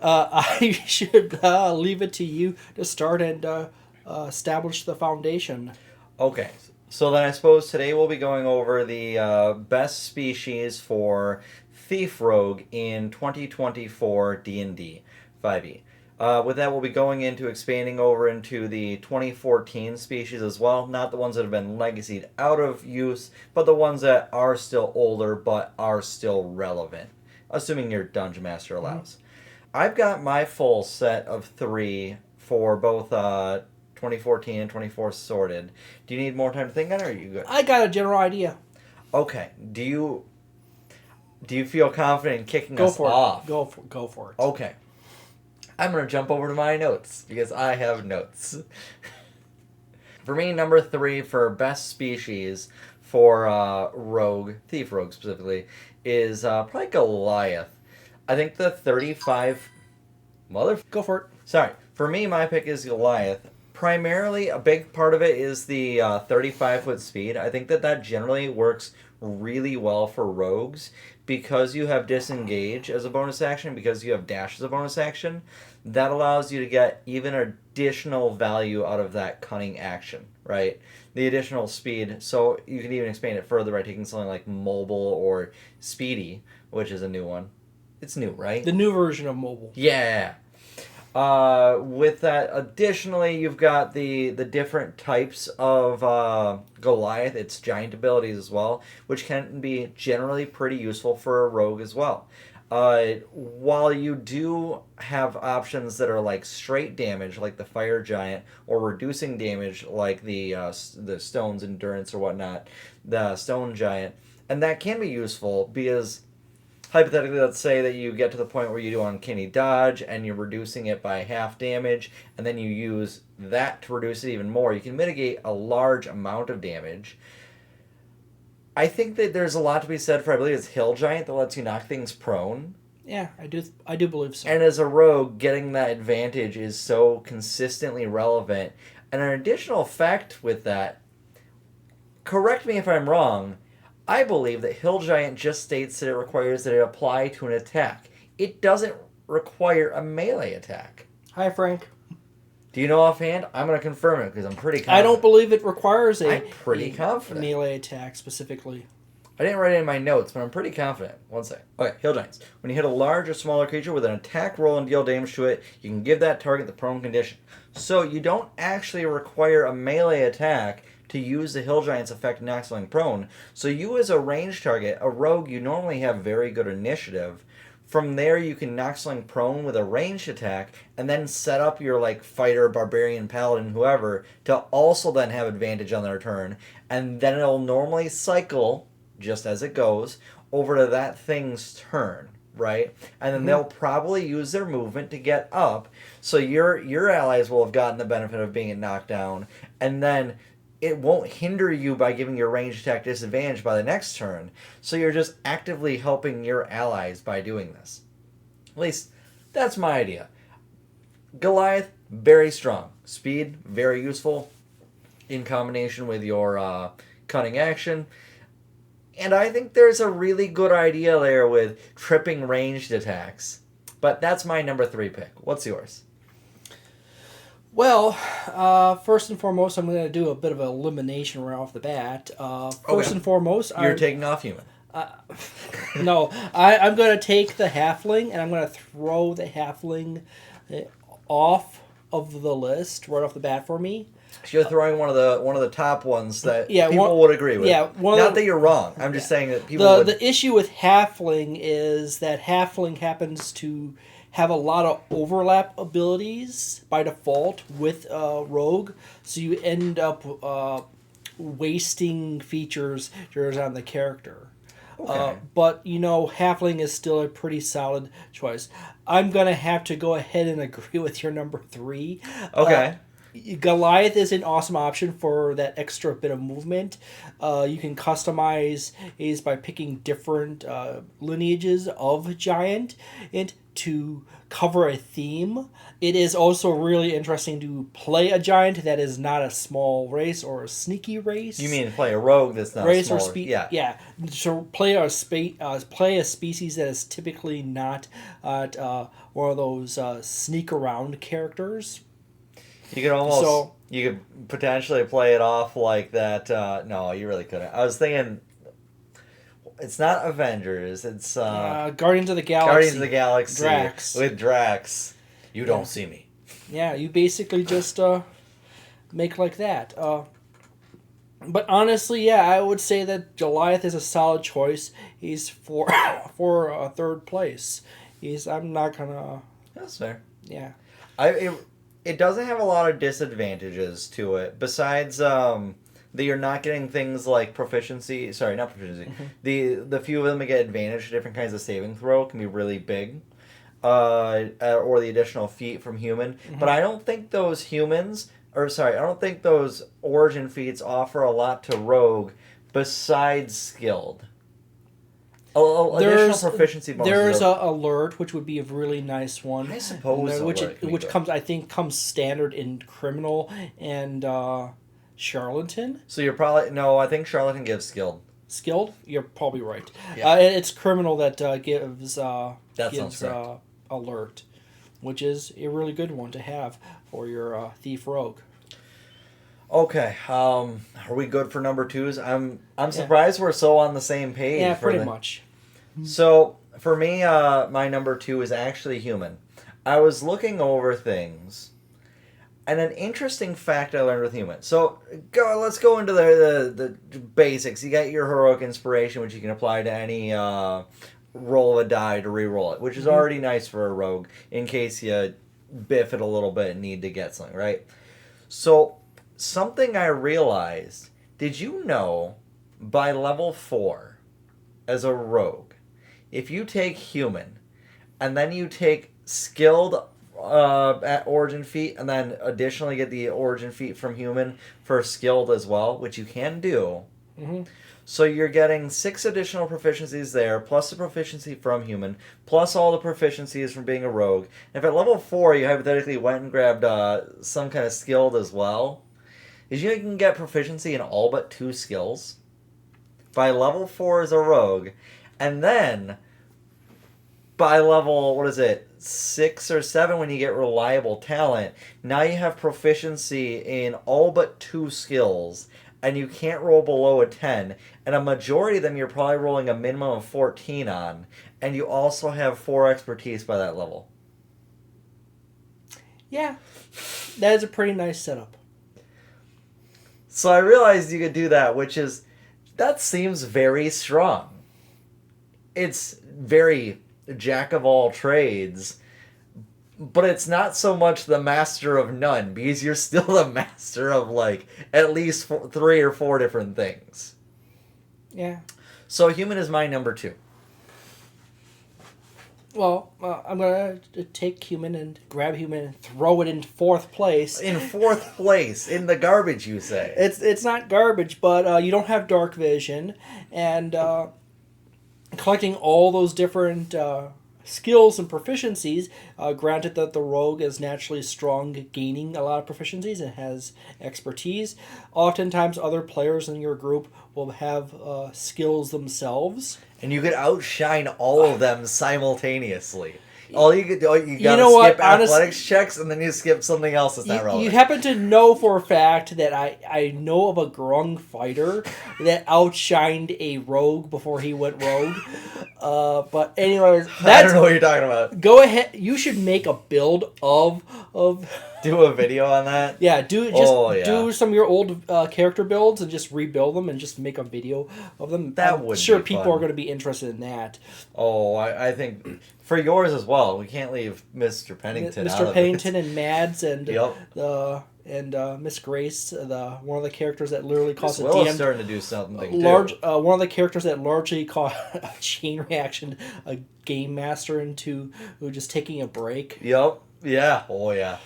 I should leave it to you to start and establish the foundation. Okay, so then I suppose today we'll be going over the best species for Thief Rogue in 2024 D&D 5e. With that, we'll be going into expanding over into the 2014 species as well. Not the ones that have been legacied out of use, but the ones that are still older but are still relevant, assuming your Dungeon Master allows. I've got my full set of 3 for both 2014 and 24 sorted. Do you need more time to think on it, or are you good? I got a general idea. Okay. Do you feel confident in kicking Go us for off? it. Go for it. Okay. I'm going to jump over to my notes because I have notes. For me, number 3 for best species for Rogue, Thief Rogue specifically, is probably Goliath. I think the 35... Go for it. Sorry. For me, my pick is Goliath. Primarily, a big part of it is the 35-foot speed. I think that generally works really well for rogues because you have disengage as a bonus action, because you have dash as a bonus action. That allows you to get even additional value out of that cunning action, right? The additional speed. So you can even expand it further by taking something like mobile or speedy, which is a new one. It's new, right? The new version of mobile. Yeah. With that, additionally, you've got the different types of Goliath, its giant abilities as well, which can be generally pretty useful for a rogue as well. While you do have options that are like straight damage, like the fire giant, or reducing damage, like the stone's endurance or whatnot, the stone giant, and that can be useful because hypothetically, let's say that you get to the point where you do uncanny dodge and you're reducing it by half damage, and then you use that to reduce it even more. You can mitigate a large amount of damage. I think that there's a lot to be said for, I believe it's Hill Giant that lets you knock things prone. Yeah, I do believe so. And as a rogue, getting that advantage is so consistently relevant. And an additional fact with that, correct me if I'm wrong, I believe that Hill Giant just states that it requires that it apply to an attack. It doesn't require a melee attack. Hi, Frank. Do you know offhand? I'm going to confirm it because I'm pretty confident. I don't believe it requires I'm pretty confident. melee attack specifically. I didn't write it in my notes, but I'm pretty confident. One sec. Okay, Hill Giants. When you hit a large or smaller creature with an attack roll and deal damage to it, you can give that target the prone condition. So you don't actually require a melee attack to use the Hill Giant's effect knock something prone. So you as a ranged target, a rogue, you normally have very good initiative. From there you can knock something prone with a ranged attack and then set up your like fighter, barbarian, paladin, whoever to also then have advantage on their turn. And then it'll normally cycle, just as it goes, over to that thing's turn, right? And then they'll probably use their movement to get up. So your allies will have gotten the benefit of being knocked down. And then it won't hinder you by giving your ranged attack disadvantage by the next turn. So you're just actively helping your allies by doing this. At least, that's my idea. Goliath, very strong. Speed, very useful in combination with your cunning action. And I think there's a really good idea there with tripping ranged attacks. But that's my number 3 pick. What's yours? Well, first and foremost, I'm going to do a bit of an elimination right off the bat. First and foremost, you're taking off human. No, I'm going to take the halfling and I'm going to throw the halfling off of the list right off the bat for me. So you're throwing one of the top ones that people would agree with. Yeah, not that you're wrong. I'm just saying that people would... The issue with halfling is that halfling happens to have a lot of overlap abilities by default with rogue, so you end up wasting features on the character. Okay. But, halfling is still a pretty solid choice. I'm going to have to go ahead and agree with your number 3. Okay. Goliath is an awesome option for that extra bit of movement. You can customize is by picking different lineages of giant. And to cover a theme. It is also really interesting to play a giant that is not a small race or a sneaky race. You mean play a rogue that's not race a smaller, or yeah. So play a species that is typically not one of those sneak around characters. You could potentially play it off like that. No, you really couldn't. I was thinking, it's not Avengers. It's Guardians of the Galaxy. Guardians of the Galaxy. Drax. With Drax. You don't see me. Yeah, you basically just make like that. But honestly, yeah, I would say that Goliath is a solid choice. He's for third place. I'm not gonna. That's fair. Yeah. It doesn't have a lot of disadvantages to it, besides that you're not getting things like proficiency. Sorry, not proficiency. Mm-hmm. The few of them that get advantage to different kinds of saving throw can be really big, or the additional feat from human. Mm-hmm. But I don't think those I don't think those origin feats offer a lot to rogue besides skilled. Additional proficiency bonuses. There's a alert, which would be a really nice one. I suppose which comes standard in criminal and charlatan. So you're probably I think charlatan gives skilled. Skilled? You're probably right. Yeah. It's criminal that gives sounds correct. Alert, which is a really good one to have for your thief rogue. Okay, are we good for number twos? I'm surprised we're so on the same page. Yeah, pretty much. So for me, my number two is actually human. I was looking over things, and an interesting fact I learned with human. So let's go into the basics. You got your heroic inspiration, which you can apply to any roll of a die to re-roll it, which is already nice for a rogue in case you biff it a little bit and need to get something, right? So something I realized, did you know by level 4 as a rogue, if you take human and then you take skilled at origin feat and then additionally get the origin feat from human for skilled as well, which you can do, so you're getting 6 additional proficiencies there, plus the proficiency from human, plus all the proficiencies from being a rogue. And if at level 4 you hypothetically went and grabbed some kind of skilled as well, is you can get proficiency in all but 2 skills by level 4 as a rogue, and then by level 6 or 7 when you get reliable talent, now you have proficiency in all but 2 skills, and you can't roll below a 10, and a majority of them you're probably rolling a minimum of 14 on, and you also have 4 expertise by that level. Yeah, that is a pretty nice setup. So I realized you could do that, that seems very strong. It's very jack of all trades, but it's not so much the master of none, because you're still the master of at least 3 or 4 different things. Yeah. So human is my number 2. Well, I'm going to take human and grab human and throw it in 4th place. In 4th place? In the garbage, you say? It's not garbage, but you don't have dark vision. And collecting all those different skills and proficiencies, granted that the rogue is naturally strong, gaining a lot of proficiencies and has expertise, oftentimes other players in your group will have skills themselves. And you could outshine all of them simultaneously. All you could do, you gotta skip athletics checks, and then you skip something else that's not relevant. You happen to know for a fact that I know of a Grung fighter that outshined a rogue before he went rogue. But anyways, I don't know what you're talking about. Go ahead. You should make a build of. Do a video on that. Yeah, do some of your old character builds and just rebuild them and just make a video of them. I'm sure people are going to be interested in that. Oh, I think for yours as well. We can't leave Mr. Pennington out of it. Mr. Pennington and Mads and Yep. Miss Grace, one of the characters that literally caused a DM starting to do something large. One of the characters that largely caused a chain reaction, a game master into just taking a break. Yep. Yeah. Oh yeah.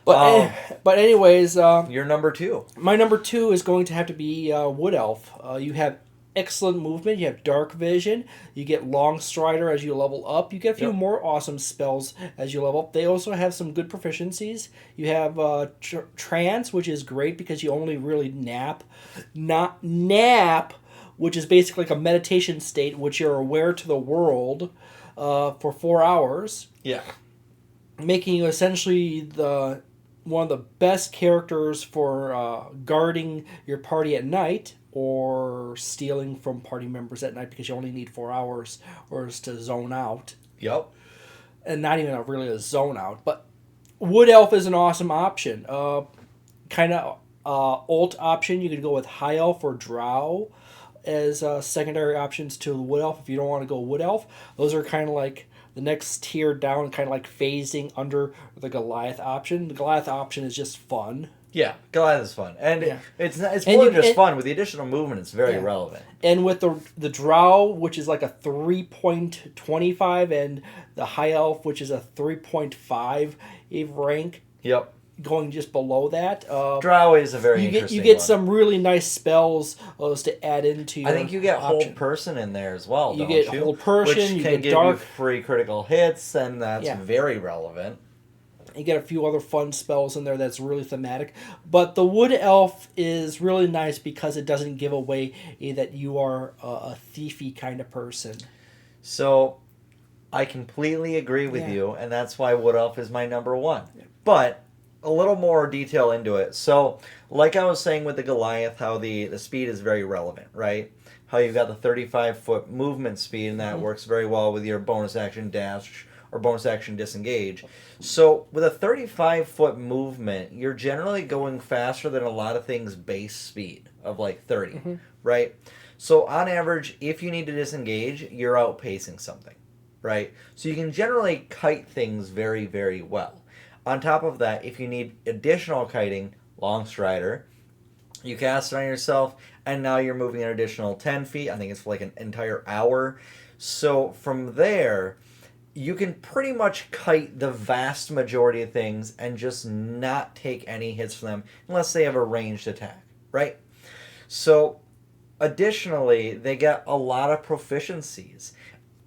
But anyways, your number 2. My number 2 is going to have to be Wood Elf. You have excellent movement. You have dark vision. You get long strider as you level up. You get a few Yep. more awesome spells as you level up. They also have some good proficiencies. You have trance, which is great because you only really not nap, which is basically like a meditation state, which you're aware to the world for 4 hours, Yeah. making you essentially the one of the best characters for guarding your party at night or stealing from party members at night because you only need 4 hours or is to zone out. Yep. And not even really a zone out. But Wood Elf is an awesome option. Kind of alt option. You could go with High Elf or Drow as secondary options to the Wood Elf if you don't want to go Wood Elf. Those are kind of like the next tier down, kind of like phasing under the Goliath option. The Goliath option is just fun. Yeah, Goliath is fun, and Yeah. it's And more you- than just and- fun. With the additional movement, it's very Yeah. relevant. And with the Drow, which is like a 3.25, and the High Elf, which is a 3.5 rank, Yep. going just below that. Drow is a very You interesting get one. some really nice spells to add into your I think you get option. Hold Person in there as well, You don't get you? Hold Person, Which you can get give Dark. you free critical hits, and that's Yeah. very relevant. You get a few other fun spells in there that's really thematic. But the Wood Elf is really nice because it doesn't give away that you are a thiefy kind of person. So, I completely agree with Yeah. you, and that's why Wood Elf is my number one. But a little more detail into it. So, like I was saying with the Goliath, how the speed is very relevant, right? How you've got the 35-foot movement speed, and that works very well with your bonus action dash or bonus action disengage. So, with a 35-foot movement, you're generally going faster than a lot of things base speed of like 30, right? So, on average, if you need to disengage, you're outpacing something, right? So, you can generally kite things very, very well. On top of that, if you need additional kiting, Long Strider, you cast it on yourself, and now you're moving an additional 10 feet. I think it's for like an entire hour. So from there, you can pretty much kite the vast majority of things and just not take any hits from them unless they have a ranged attack, right? So additionally, they get a lot of proficiencies.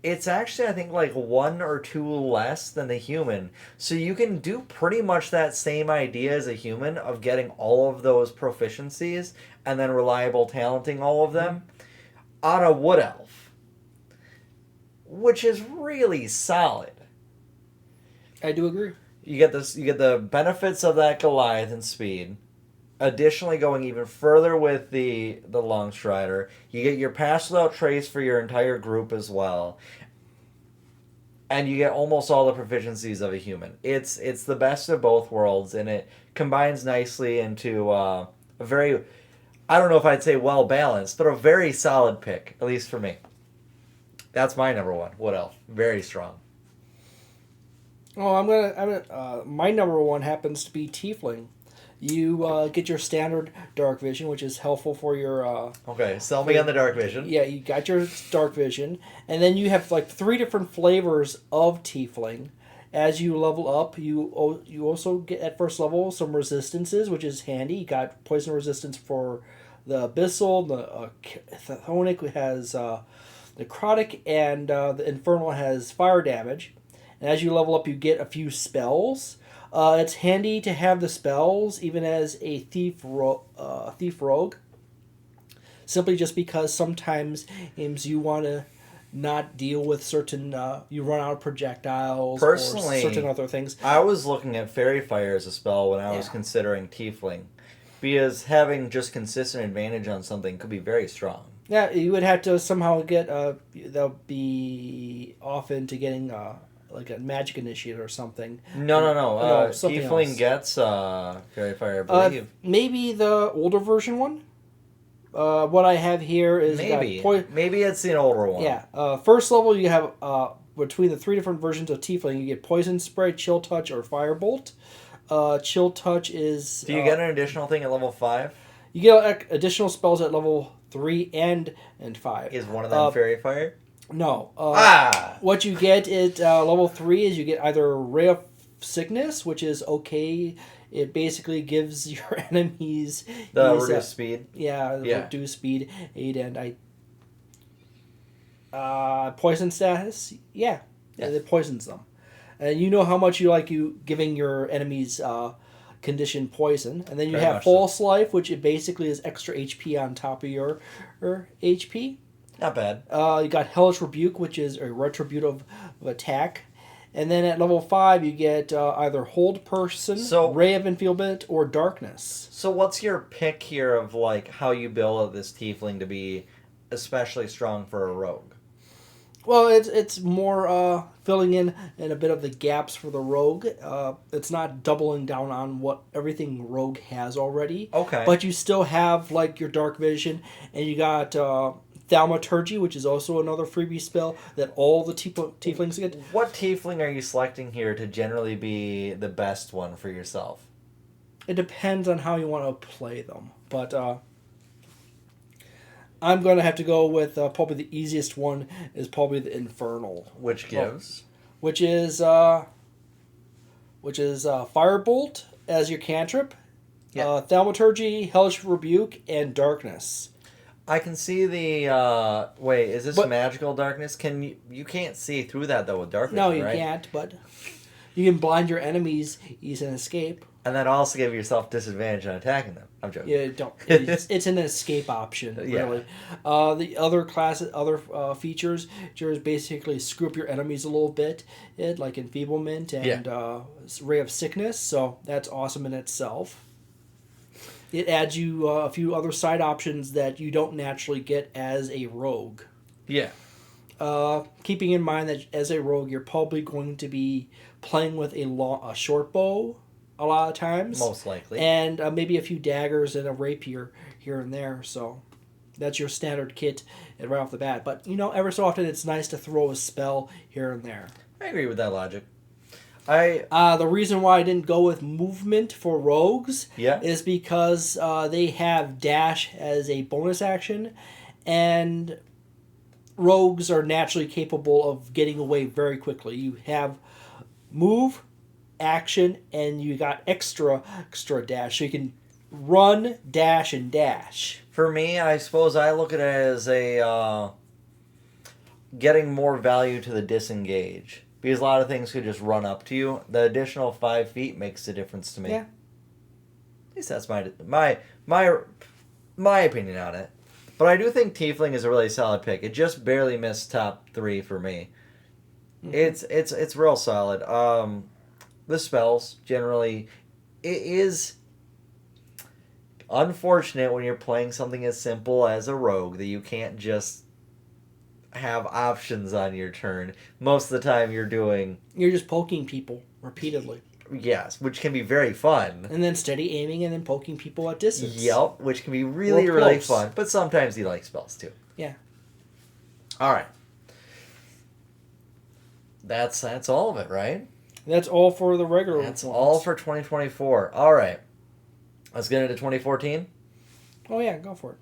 It's actually, I think, like 1 or 2 less than the human. So you can do pretty much that same idea as a human of getting all of those proficiencies and then reliable talenting all of them on a Wood Elf, which is really solid. I do agree. You get this. You get the benefits of that Goliath and speed. Additionally, going even further with the Long Strider, you get your pass without trace for your entire group as well, and you get almost all the proficiencies of a human. It's the best of both worlds, and it combines nicely into a very, I don't know if I'd say well balanced, but a very solid pick, at least for me. That's my number one. Wood Elf, very strong. Oh, my number one happens to be Tiefling. You get your standard dark vision, which is helpful for your. Okay, sell me on the dark vision. Yeah, you got your dark vision, and then you have like 3 different flavors of Tiefling. As you level up, you also get at first level some resistances, which is handy. You got poison resistance for the Abyssal, the Chthonic has Necrotic, and the Infernal has fire damage. And as you level up, you get a few spells. It's handy to have the spells, even as a thief rogue. Simply just because sometimes you want to not deal with certain, you run out of projectiles Personally, or certain other things. I was looking at Fairy Fire as a spell when I was considering Tiefling, because having just consistent advantage on something could be very strong. Yeah, you would have to somehow get, that would be off into getting like a magic initiate or something. No. Something Tiefling else. gets Fairy Fire, I believe. Maybe the older version one. What I have here is Maybe. got Maybe it's an older one. Yeah. First level, you have between the 3 different versions of Tiefling, you get Poison Spray, Chill Touch, or Firebolt. Chill Touch is. Do you get an additional thing at level 5? You get additional spells at level 3 and 5. Is one of them Fairy Fire? No. Ah! What you get at level 3 is you get either Ray of Sickness, which is okay. It basically gives your enemies The these, reduced speed? Yeah, Yeah. reduced speed, 8, and I Poison status, yeah, Yeah. it poisons them, and you know how much you like you giving your enemies condition poison, and then you Very have much so. false life, which it basically is extra HP on top of your HP. Not bad. You got hellish rebuke, which is a retributive attack. And then at level 5, you get either hold person, So- ray of enfeeblement, or darkness. So what's your pick here of like how you build this tiefling to be especially strong for a rogue? Well, it's more filling in a bit of the gaps for the rogue. It's not doubling down on what everything rogue has already. Okay. But you still have like your dark vision, and you got thaumaturgy, which is also another freebie spell that all the tieflings get. What tiefling are you selecting here to generally be the best one for yourself? It depends on how you want to play them, but I'm going to have to go with probably the easiest one is probably the infernal, Which gives? which is firebolt as your cantrip, Yeah. thaumaturgy, hellish rebuke, and darkness. I can see the wait, is this But- magical darkness? You can't see through that though with darkness, No, you right? can't, but you can blind your enemies, ease and escape. And then also give yourself disadvantage on attacking them. I'm joking. You don't. It's an escape option, Yeah. really. The other features, just basically screw up your enemies a little bit, like enfeeblement and ray of sickness. So that's awesome in itself. It adds you a few other side options that you don't naturally get as a rogue. Yeah. Keeping in mind that as a rogue, you're probably going to be playing with a short bow a lot of times. Most likely. And maybe a few daggers and a rapier here and there. So that's your standard kit right off the bat. But, ever so often it's nice to throw a spell here and there. I agree with that logic. The reason why I didn't go with movement for rogues Yeah. is because they have dash as a bonus action. And rogues are naturally capable of getting away very quickly. You have move, action, and you got extra dash, so you can run, dash, and dash. For me, I suppose I look at it as a getting more value to the disengage, because a lot of things could just run up to you. The additional 5 feet makes a difference to me. Yeah. At least that's my opinion on it. But I do think Tiefling is a really solid pick. It just barely missed top 3 for me. Mm-hmm. It's real solid. The spells generally, it is unfortunate when you're playing something as simple as a rogue that you can't just have options on your turn. Most of the time you're just poking people repeatedly. Yes, which can be very fun. And then steady aiming and then poking people at distance. Yep, which can be really, Or really close. fun. But sometimes you like spells too. Yeah. Alright. That's all of it, right? That's all for the regular That's ones. all for 2024. Alright. Let's get into 2014. Oh, yeah, go for it.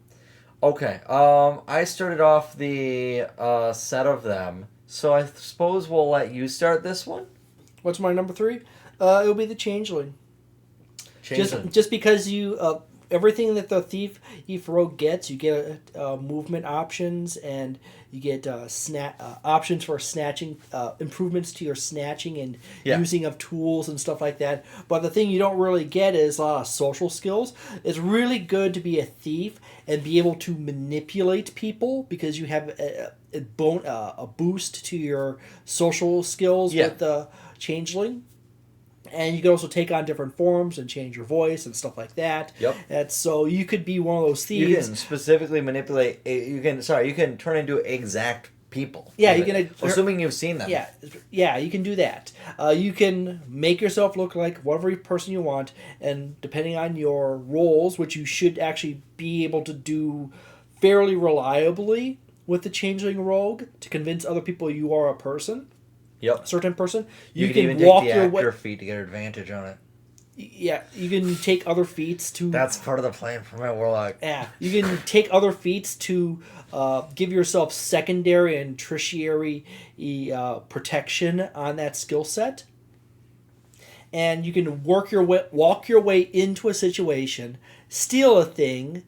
Okay. I started off the set of them. So I suppose we'll let you start this one. What's my number 3? It'll be the Changeling. Just because you everything that the thief rogue gets, you get movement options, and you get options for snatching, improvements to your snatching and using of tools and stuff like that. But the thing you don't really get is a lot of social skills. It's really good to be a thief and be able to manipulate people, because you have a boost to your social skills with the Changeling. And you can also take on different forms and change your voice and stuff like that. Yep. And so you could be one of those thieves. You can specifically manipulate. You can turn into exact people. Yeah, you can. Assuming you've seen them. Yeah, you can do that. You can make yourself look like whatever person you want, and depending on your roles, which you should actually be able to do fairly reliably with the Changeling Rogue to convince other people you are a person. Yep. Certain person. You can even walk take the your way. actor feat to get advantage on it. Yeah, you can take other feats to. That's part of the plan for my warlock. Yeah, you can take other feats to give yourself secondary and tertiary protection on that skill set, and you can walk your way into a situation, steal a thing,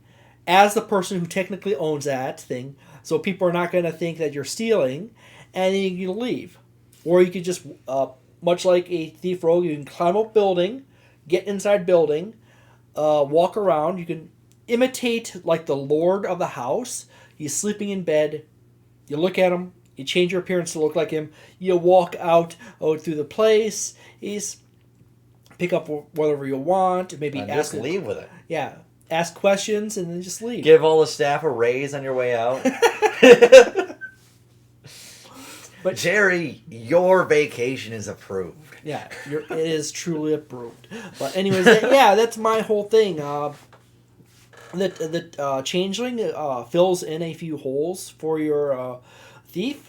as the person who technically owns that thing, so people are not going to think that you're stealing, and then you can leave. Or you could just, much like a thief rogue, you can climb up building, get inside building, walk around. You can imitate like the lord of the house. He's sleeping in bed. You look at him. You change your appearance to look like him. You walk out through the place. He's pick up whatever you want. Maybe And ask just leave with it. Yeah, ask questions and then just leave. Give all the staff a raise on your way out. But Jerry, your vacation is approved. Yeah, it is truly approved. But anyways, that's my whole thing. The changeling fills in a few holes for your thief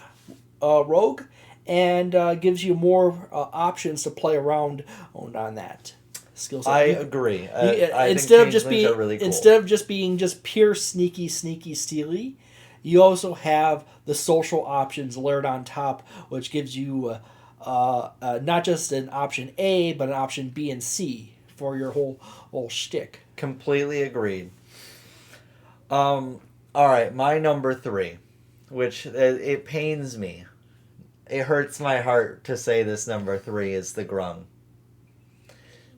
rogue, and gives you more options to play around on that skill set. I agree. Instead of just being really cool. Instead of just being pure sneaky steely, you also have the social options layered on top, which gives you not just an option A, but an option B and C for your whole shtick. Completely agreed. All right, my number 3, which it pains me. It hurts my heart to say this number 3 is the Grung.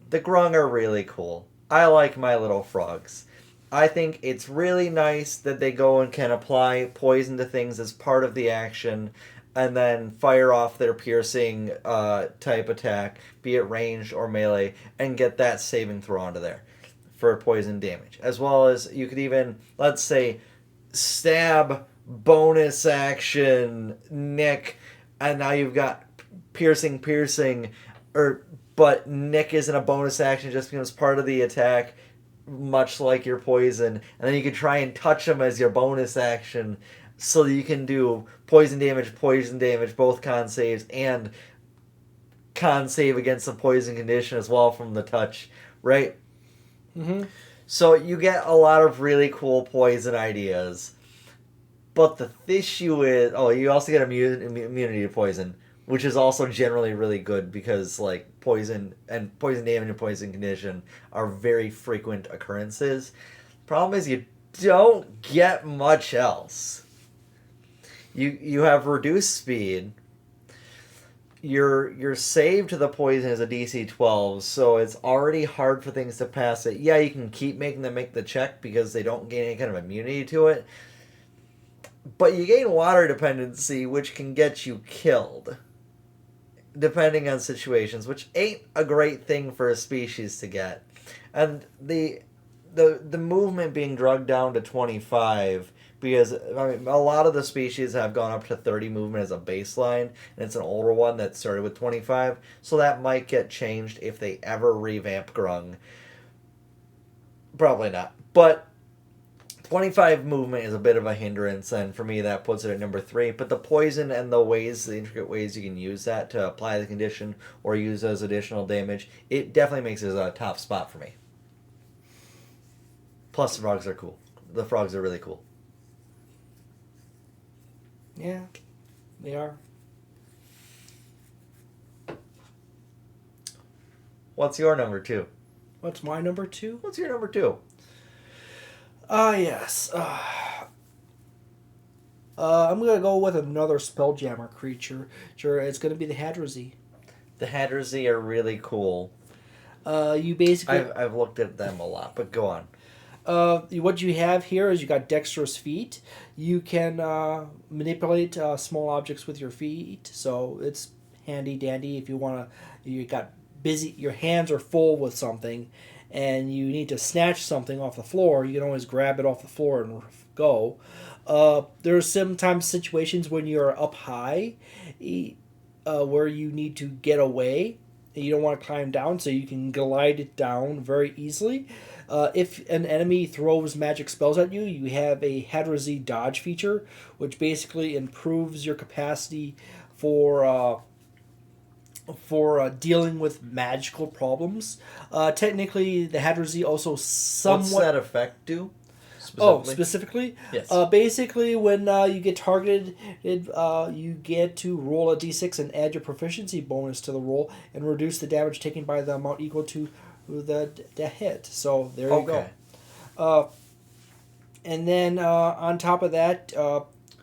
The Grung are really cool. I like my little frogs. I think it's really nice that they go and can apply poison to things as part of the action and then fire off their piercing type attack, be it ranged or melee, and get that saving throw onto there for poison damage. As well as you could even, let's say, stab, bonus action, nick, and now you've got piercing, but nick isn't a bonus action, it just becomes part of the attack, much like your poison, and then you can try and touch them as your bonus action, so that you can do poison damage, both con saves, and con save against the poison condition as well from the touch, right? Mm-hmm. So you get a lot of really cool poison ideas, but the issue is, you also get immunity to poison, which is also generally really good because like poison damage and poison condition are very frequent occurrences. Problem is you don't get much else. You have reduced speed. Your save to the poison is a DC 12, so it's already hard for things to pass it. Yeah, you can keep making them make the check because they don't gain any kind of immunity to it. But you gain water dependency, which can get you killed, depending on situations, which ain't a great thing for a species to get. And the movement being drugged down to 25, because a lot of the species have gone up to 30 movement as a baseline, and it's an older one that started with 25, so that might get changed if they ever revamp Grung. Probably not. But 25 movement is a bit of a hindrance, and for me that puts it at number 3. But the poison and the intricate ways you can use that to apply the condition or use as additional damage, it definitely makes it a top spot for me. Plus the frogs are cool. The frogs are really cool. Yeah, they are. What's your number 2? What's my number 2? What's your number 2? Yes. I'm going to go with another Spelljammer creature. Sure, it's going to be the Hadrazi. The Hadrazi are really cool. You basically... I've looked at them a lot, but go on. What you have here is you got dexterous feet. You can manipulate small objects with your feet, so it's handy dandy if you want to. You got busy. Your hands are full with something, and you need to snatch something off the floor. You can always grab it off the floor and go. There's sometimes situations when you're up high, where you need to get away. And you don't want to climb down, so you can glide it down very easily. If an enemy throws magic spells at you, you have a Hadrazi dodge feature, which basically improves your capacity for dealing with magical problems. Technically, the Hadrazi also somewhat... What's that effect do? Specifically? Yes. Basically, when you get targeted, you get to roll a d6 and add your proficiency bonus to the roll and reduce the damage taken by the amount equal to the hit. So there you go. And then on top of that,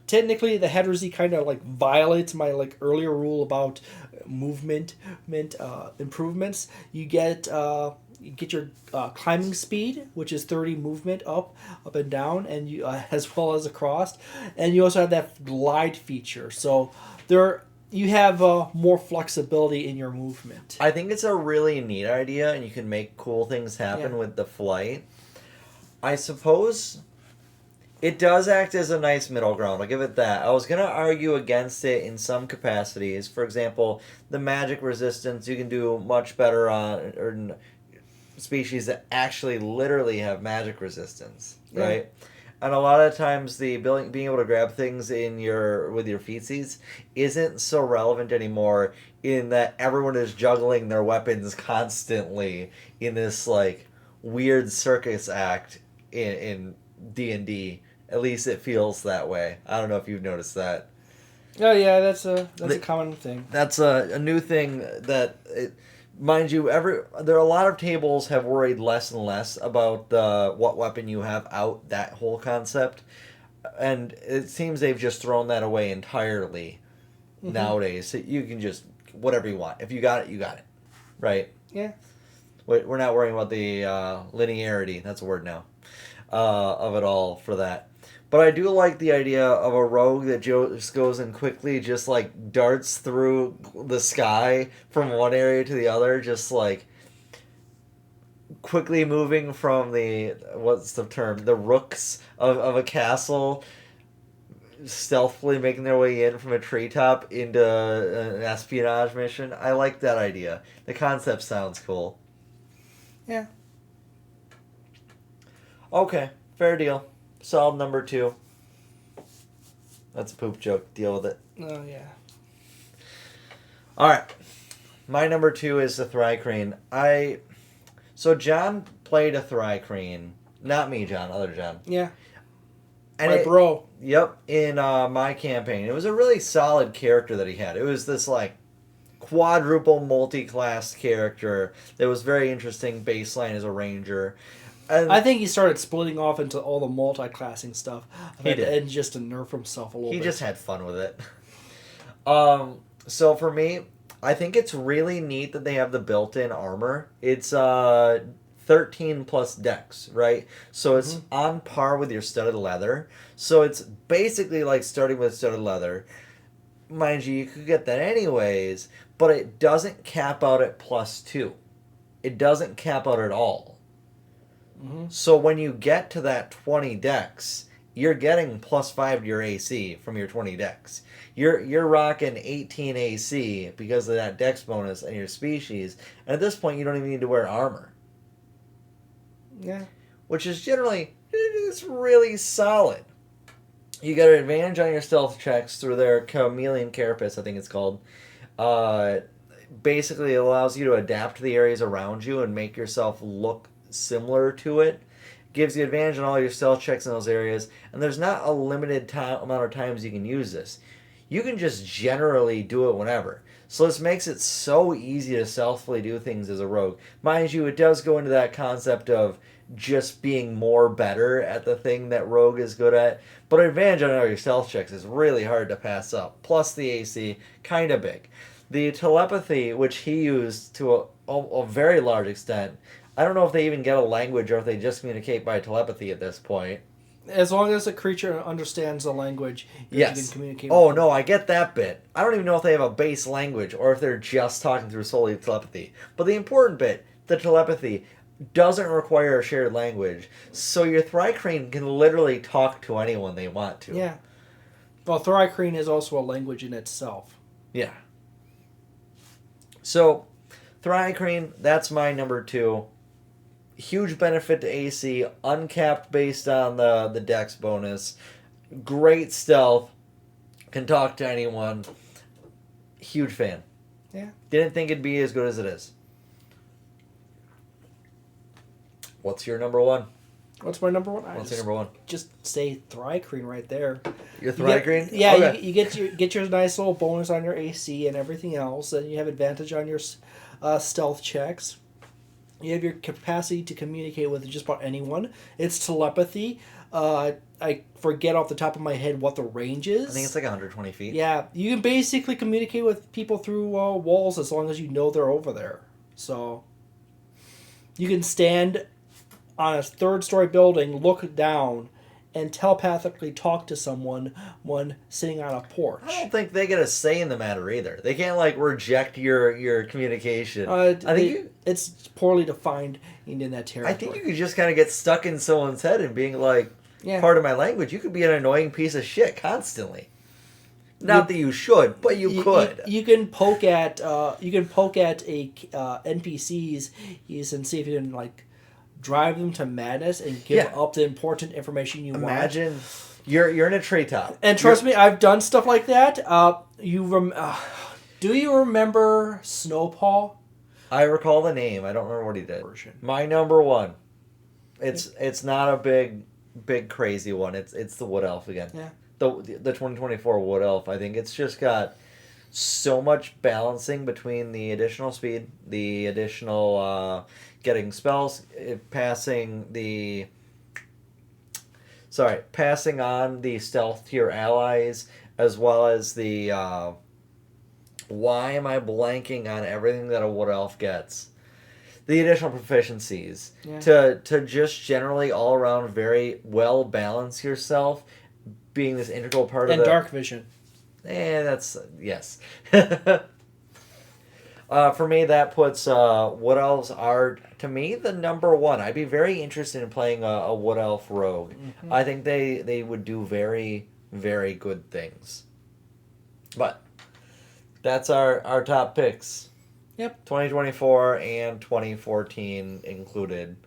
technically the Hedrzy kind of like violates my like earlier rule about movement improvements. You get your climbing speed, which is 30 movement up and down, and you as well as across, and you also have that glide feature. So you have more flexibility in your movement. I think it's a really neat idea, and you can make cool things happen Yeah. with the flight. I suppose it does act as a nice middle ground. I'll give it that. I was going to argue against it in some capacities. For example, the magic resistance, you can do much better on or species that actually literally have magic resistance, right? And a lot of times the being able to grab things with your feetsies isn't so relevant anymore, in that everyone is juggling their weapons constantly in this like weird circus act in D&D. At least it feels that way. I don't know if you've noticed that. Oh yeah, that's a common thing. That's a new thing that mind you, there are a lot of tables have worried less and less about what weapon you have out, that whole concept, and it seems they've just thrown that away entirely nowadays. So you can just whatever you want. If you got it, you got it, right? Yeah. We're not worrying about the linearity. That's a word now. Of it all for that. But I do like the idea of a rogue that just goes and quickly just like darts through the sky from one area to the other, just like quickly moving from what's the term, the rooks of a castle, stealthily making their way in from a treetop into an espionage mission. I like that idea. The concept sounds cool. Yeah. Okay, fair deal. Solid number 2. That's a poop joke. Deal with it. Oh yeah. All right. My number 2 is the Thrikreen. So John played a Thrikreen. Not me, John. Other John. Yeah. And bro. Yep. In my campaign, it was a really solid character that he had. It was this like quadruple multi-class character that was very interesting. Baseline as a ranger. And I think he started splitting off into all the multi-classing stuff. He did. And just to nerf himself a little bit. He just had fun with it. So for me, I think it's really neat that they have the built-in armor. It's 13 plus dex, right? So it's on par with your studded leather. So it's basically like starting with studded leather. Mind you, you could get that anyways, but it doesn't cap out at +2. It doesn't cap out at all. So when you get to that 20 dex, you're getting +5 to your AC from your 20 dex. You're rocking 18 AC because of that dex bonus and your species. And at this point, you don't even need to wear armor. Yeah. Which is generally, it's really solid. You get an advantage on your stealth checks through their chameleon carapace, I think it's called. Basically, it allows you to adapt to the areas around you and make yourself look similar to it. Gives you advantage on all your stealth checks in those areas, and there's not a limited amount of times you can use this. You can just generally do it whenever. So this makes it so easy to stealthily do things as a rogue. Mind you, it does go into that concept of just being more better at the thing that rogue is good at, but advantage on all your stealth checks is really hard to pass up. Plus the AC, kind of big. The telepathy, which he used to a very large extent, I don't know if they even get a language or if they just communicate by telepathy at this point. As long as the creature understands the language, yes. You can communicate with them. No, I get that bit. I don't even know if they have a base language or if they're just talking through solely telepathy. But the important bit, the telepathy, doesn't require a shared language. So your Thrikreen can literally talk to anyone they want to. Yeah. Well, Thrikreen is also a language in itself. Yeah. So, Thrikreen, that's my number 2. Huge benefit to AC, uncapped based on the dex bonus. Great stealth, can talk to anyone. Huge fan. Yeah. Didn't think it'd be as good as it is. What's your number 1? What's my number 1? What's your number 1? Just say Thrikreen right there. Your Thrikreen? Yeah, okay. you get your nice little bonus on your AC and everything else, and you have advantage on your stealth checks. You have your capacity to communicate with just about anyone. It's telepathy. I forget off the top of my head what the range is. I think it's like 120 feet. Yeah, you can basically communicate with people through walls as long as you know they're over there. So you can stand on a third-story building, look down, and telepathically talk to someone when sitting on a porch. I don't think they get a say in the matter either. They can't like reject your communication. It's poorly defined in that territory. I think you could just kind of get stuck in someone's head and being like, part of my language. You could be an annoying piece of shit constantly. Not that you should, but you could. You can poke at NPCs and see if you can like drive them to madness and give up the important information you want. Imagine you're in a treetop. And trust me, I've done stuff like that. Do you remember Snowpaw? I recall the name. I don't remember what he did. My number one. It's not a big crazy one. It's the Wood Elf again. Yeah. The 2024 Wood Elf. I think it's just got so much balancing between the additional speed, the additional getting spells, passing on the stealth to your allies, as well as the why am I blanking on everything that a Wood Elf gets? The additional proficiencies to just generally all around very well balance yourself, being this integral part of and dark vision. That's yes. For me, that puts Wood Elves are, to me, the number one. I'd be very interested in playing a Wood Elf rogue. Mm-hmm. I think they would do very, very good things. But that's our top picks. Yep. 2024 and 2014 included.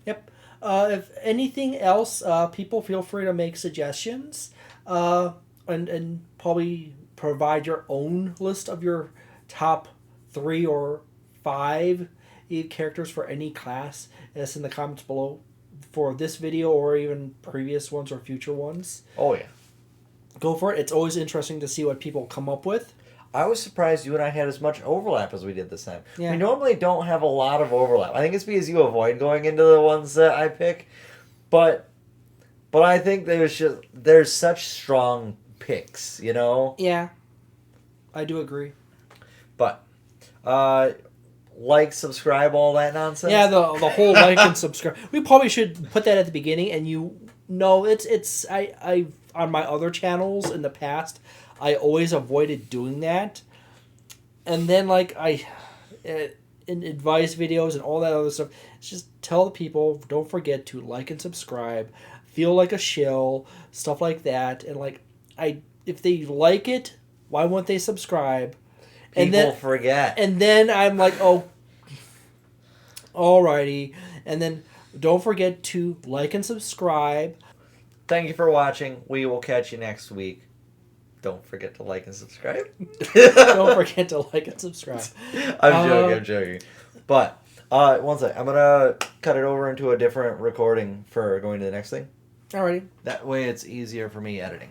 Yep. If anything else, people feel free to make suggestions and probably provide your own list of your top 3 or 5 characters for any class. It's in the comments below for this video or even previous ones or future ones. Oh, yeah. Go for it. It's always interesting to see what people come up with. I was surprised you and I had as much overlap as we did this time. Yeah. We normally don't have a lot of overlap. I think it's because you avoid going into the ones that I pick. But I think there's such strong picks, you know? Yeah. I do agree. But like, subscribe, all that nonsense. Yeah, the whole like and subscribe. We probably should put that at the beginning, and I on my other channels in the past, I always avoided doing that. And then in advice videos and all that other stuff, it's just tell the people, don't forget to like and subscribe, feel like a shill, stuff like that. And if they like it, why won't they subscribe? People forget. And then I'm like, oh, alrighty. And then don't forget to like and subscribe. Thank you for watching. We will catch you next week. Don't forget to like and subscribe. Don't forget to like and subscribe. I'm joking. But, one sec. I'm going to cut it over into a different recording for going to the next thing. Alrighty. That way it's easier for me editing.